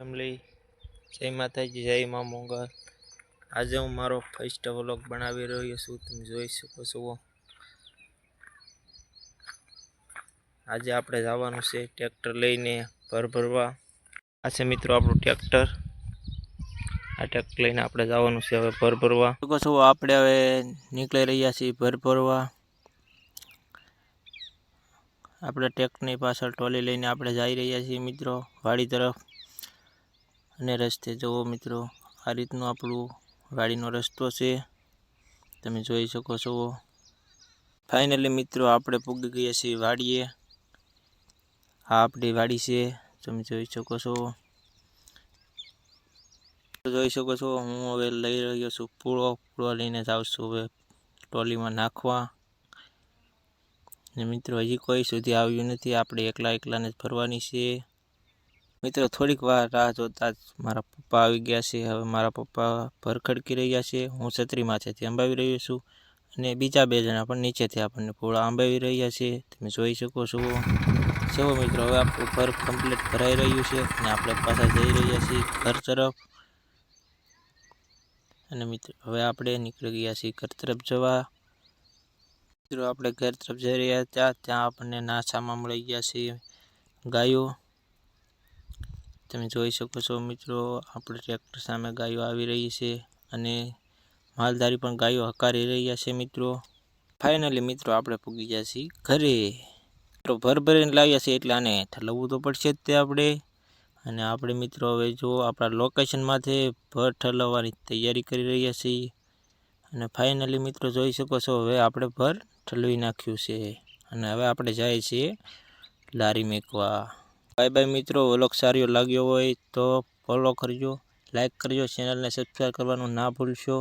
Family, જય માતાજી, જય મા મોગલ। આજે હું મારો ફર્સ્ટ વ્લોગ બનાવી રહ્યો છું। તમે જોઈ શકો છો આજે આપણે જવાનું છે ટ્રેક્ટર લઈને ભર ભરવા। આ છે મિત્રો આપણું ટ્રેક્ટર। આ ટ્રેક્ટર લઈને આપણે જવાનું છે હવે ભર ભરવા। શકો છો આપણે હવે નીકળી રહ્યા છીએ ભર ભરવા। આપણે ટ્રેક્ટરની પાછળ ટ્રોલી લઈને આપણે જઈ રહ્યા છીએ મિત્રો વાડી તરફ। અને રસ્તે જુઓ મિત્રો, આ રીતનો આપણું વાડીનો રસ્તો છે, તમે જોઈ શકો છો। ફાઇનલી મિત્રો આપણે પૂગી ગયા છીએ વાડીએ। આ આપણી વાડી છે, તમે જોઈ શકો છો। જોઈ શકો છો હું હવે લઈ રહ્યો છું પૂળો લઈને જાઉં છું હવે ટ્રોલીમાં નાખવા। ને મિત્રો હજી કોઈ સુધી આવ્યું નથી, આપણે એકલાને જ ભરવાની છે। મિત્રો થોડીક વાર રાહ જોતા જ મારા પપ્પા આવી ગયા છે। હવે મારા પપ્પા ભર ખડકી રહ્યા છે, હું છત્રી માથેથી અંબાવી રહ્યો છું અને બીજા બે જણા પણ નીચેથી આપણને પૂળા અંબાવી રહ્યા છે, તમે જોઈ શકો છો। ચલો મિત્રો હવે આપણું ભર કમ્પ્લીટ ભરાઈ રહ્યું છે અને આપણે પાછા જઈ રહ્યા છીએ ઘર તરફ। અને મિત્રો હવે આપણે નીકળી ગયા છીએ ઘર તરફ જવા। મિત્રો આપણે ઘર તરફ જઈ રહ્યા હતા, ત્યાં આપણને નાસામાં મળી ગયા છે ગાયો, તમે જોઈ શકો છો મિત્રો। આપણે ટ્રેક્ટર સામે ગાયો આવી રહી છે અને માલધારી પણ ગાયો હકારી રહ્યા છે મિત્રો। ફાઇનલી મિત્રો આપણે પૂગી ગયા છીએ ઘરે। મિત્રો ભર ભરીને લાવ્યા છે એટલે આને ઠલવવું તો પડશે જ તે આપણે। અને આપણે મિત્રો હવે જો આપણા લોકેશનમાંથી ભર ઠલવવાની તૈયારી કરી રહ્યા છીએ। અને ફાઇનલી મિત્રો જોઈ શકો છો હવે આપણે ભર ઠલવી નાખ્યું છે અને હવે આપણે જઈએ છીએ લારી મેકવા। બાય બાય મિત્રો, વ્લોગ સારો લાગ્યો હોય તો ફોલો કરજો, લાઈક કરજો, ચેનલને સબસ્ક્રાઈબ કરવાનું ના ભૂલશો।